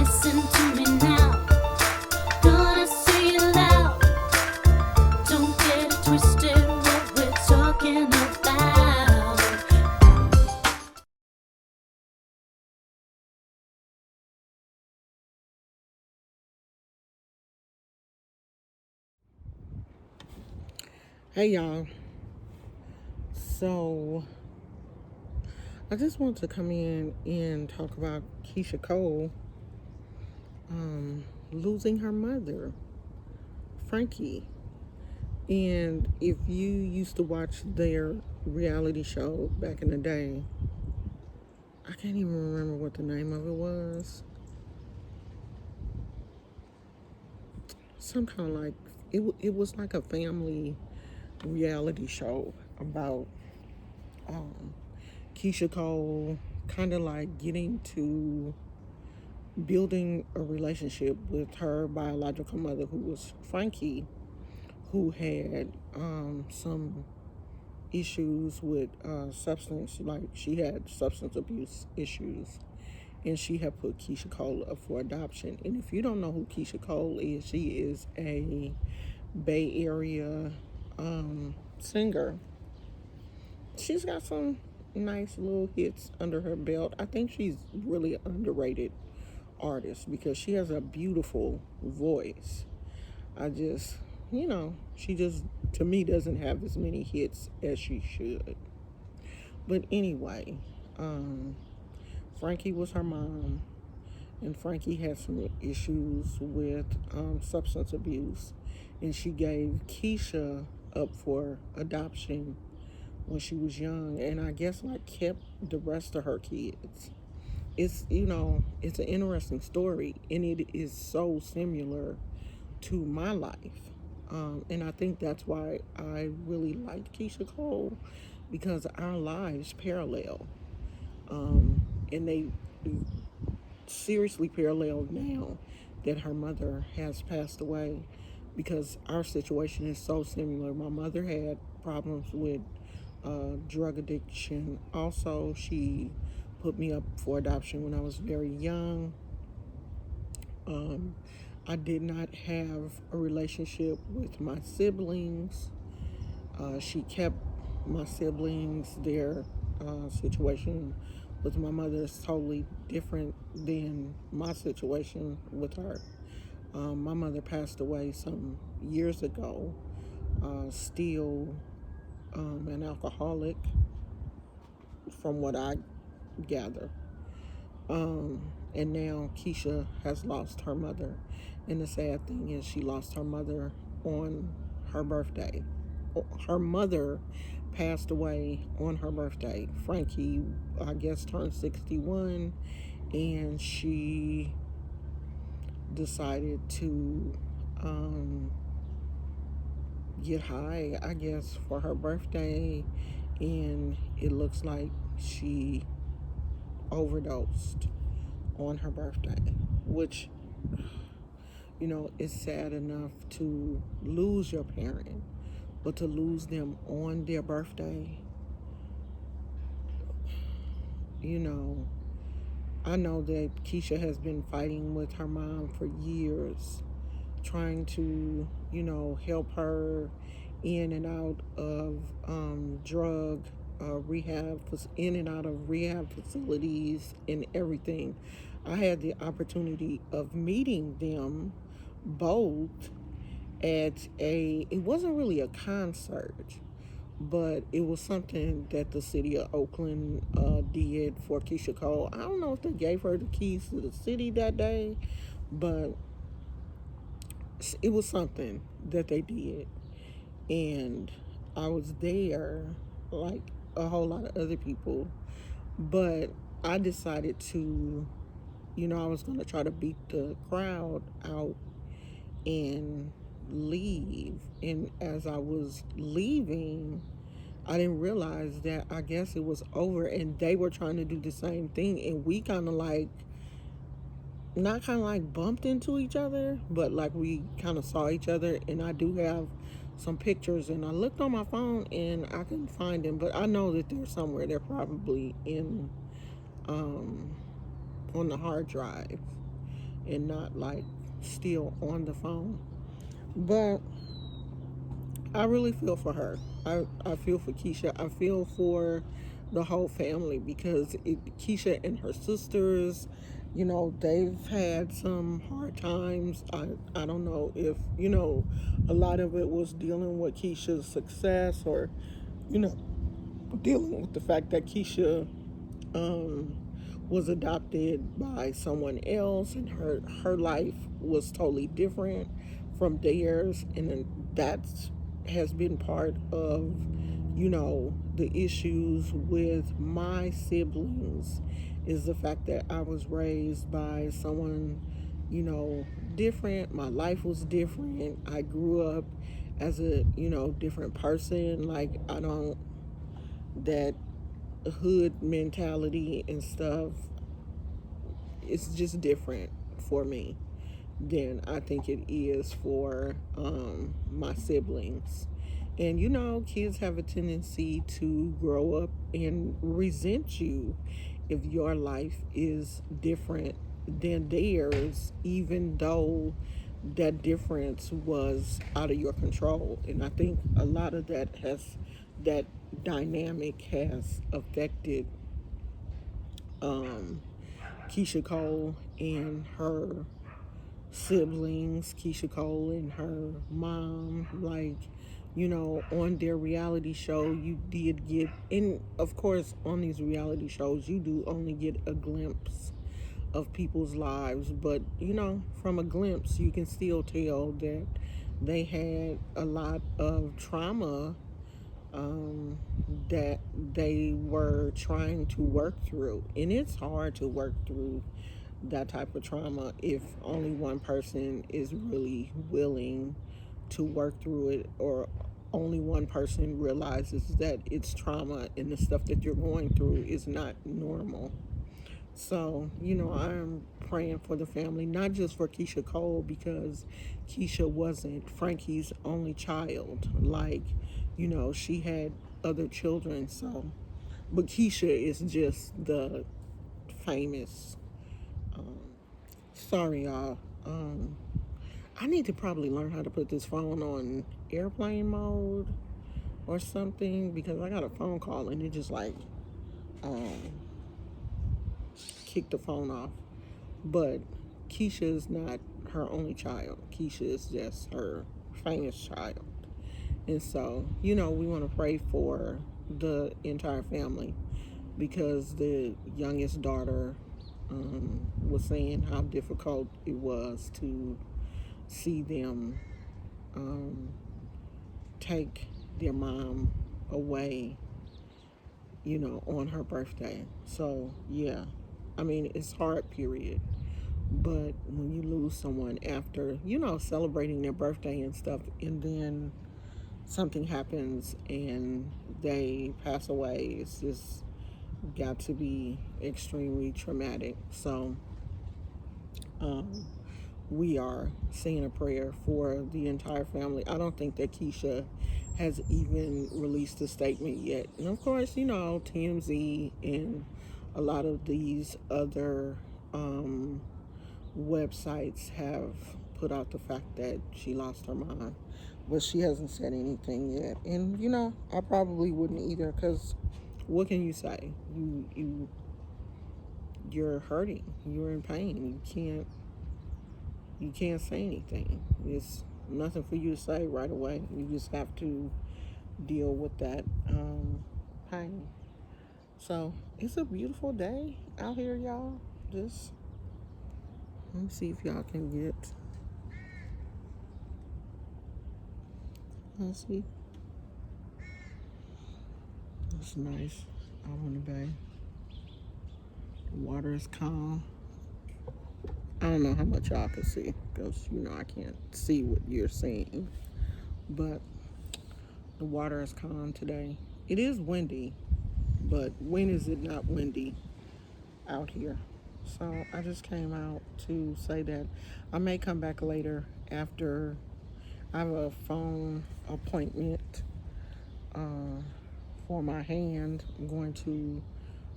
Listen to me now. Gonna say it loud. Don't get it twisted what we're talking about. Hey y'all. So I just want to come in and talk about Keisha Cole losing her mother, Frankie. And if you used to watch their reality show back in the day, I can't even remember what the name of it was. Some kind of like it was like a family reality show about um, Keisha Cole, kind of like getting to building a relationship with her biological mother, who was Frankie, who had some issues with substance, like she had substance abuse issues, and she had put Keisha Cole up for adoption. And if you don't know who Keisha Cole is, she is a Bay Area singer. She's got some nice little hits under her belt. I think she's really an underrated artist because she has a beautiful voice. I just, she just, to me, doesn't have as many hits as she should. But anyway, um, Frankie was her mom, and Frankie had some issues with substance abuse, and she gave Keisha up for adoption when she was young, and I guess like kept the rest of her kids. It's an interesting story, and it is so similar to my life. And I think that's why I really liked Keisha Cole, because our lives parallel. And they seriously parallel now that her mother has passed away, because our situation is so similar. My mother had problems with drug addiction. Also, she put me up for adoption when I was very young. Um, I did not have a relationship with my siblings. She kept my siblings. Their situation with my mother is totally different than my situation with her. My mother passed away some years ago, still an alcoholic, from what I gather. And now Keisha has lost her mother. And the sad thing is, she lost her mother on her birthday. Her mother passed away on her birthday. Frankie, I guess, turned 61, and she decided to get high, I guess, for her birthday. And it looks like she overdosed on her birthday, which, is sad enough to lose your parent, but to lose them on their birthday, you know, I know that Keisha has been fighting with her mom for years, trying to, help her in and out of drug rehab, in and out of rehab facilities and everything. I had the opportunity of meeting them both at it wasn't really a concert, but it was something that the city of Oakland did for Keisha Cole. I don't know if they gave her the keys to the city that day, but it was something that they did. And I was there, like a whole lot of other people, but I decided to, I was going to try to beat the crowd out and leave. And as I was leaving, I didn't realize that I guess it was over, and they were trying to do the same thing, and we kind of like, not kind of like bumped into each other, but like we kind of saw each other. And I do have some pictures, and I looked on my phone and I couldn't find them, but I know that they're somewhere. They're probably in on the hard drive. and not like still on the phone. But I really feel for her. I feel for Keisha. I feel for the whole family because Keisha and her sisters, they've had some hard times. I don't know if, a lot of it was dealing with Keisha's success or, you know, dealing with the fact that Keisha um, was adopted by someone else and her life was totally different from theirs, and then that has been part of the issues with my siblings is the fact that I was raised by someone different. My life was different. I grew up as a different person. Like, I don't, that hood mentality and stuff, it's just different for me than I think it is for my siblings. And kids have a tendency to grow up and resent you if your life is different than theirs, even though that difference was out of your control. And I think a lot of that dynamic has affected um, Keisha Cole and her siblings, Keisha Cole and her mom. Like, on their reality show, you did get, and of course, on these reality shows, you do only get a glimpse of people's lives, but from a glimpse, you can still tell that they had a lot of trauma that they were trying to work through. And it's hard to work through that type of trauma if only one person is really willing to work through it, or only one person realizes that it's trauma and the stuff that you're going through is not normal. So, I'm praying for the family, not just for Keisha Cole, because Keisha wasn't Frankie's only child. Like, she had other children. So, but Keisha is just the famous. Um, Sorry, y'all. I need to probably learn how to put this phone on airplane mode or something because I got a phone call and it just like um, kicked the phone off. But Keisha is not her only child. Keisha is just her famous child. And so, we want to pray for the entire family because the youngest daughter was saying how difficult it was to see them um, take their mom away, on her birthday. So, yeah, I mean, it's hard, period. But when you lose someone after, celebrating their birthday and stuff, and then something happens and they pass away, it's just got to be extremely traumatic. So, um, we are saying a prayer for the entire family. I don't think that Keisha has even released a statement yet. And of course, TMZ and a lot of these other websites have put out the fact that she lost her mind, but she hasn't said anything yet. And I probably wouldn't either, because what can you say? You're hurting. You're in pain. You can't say anything. It's nothing for you to say right away. You just have to deal with that pain. So it's a beautiful day out here, y'all. Just let me see if y'all can get. Let's see. It's nice out on the bay. The water is calm. I don't know how much y'all can see because I can't see what you're seeing, but the water is calm today. It is windy, but when is it not windy out here? So I just came out to say that I may come back later after I have a phone appointment uh, for my hand. I'm going to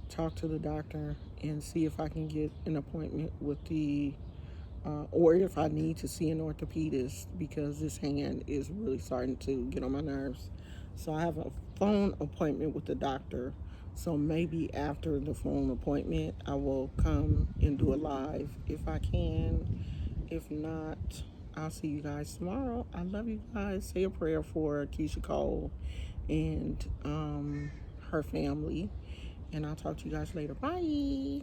talk to the doctor and see if I can get an appointment with the or if I need to see an orthopedist because this hand is really starting to get on my nerves. So I have a phone appointment with the doctor. So maybe after the phone appointment, I will come and do a live if I can. If not, I'll see you guys tomorrow. I love you guys. Say a prayer for Keisha Cole and her family. And I'll talk to you guys later. Bye.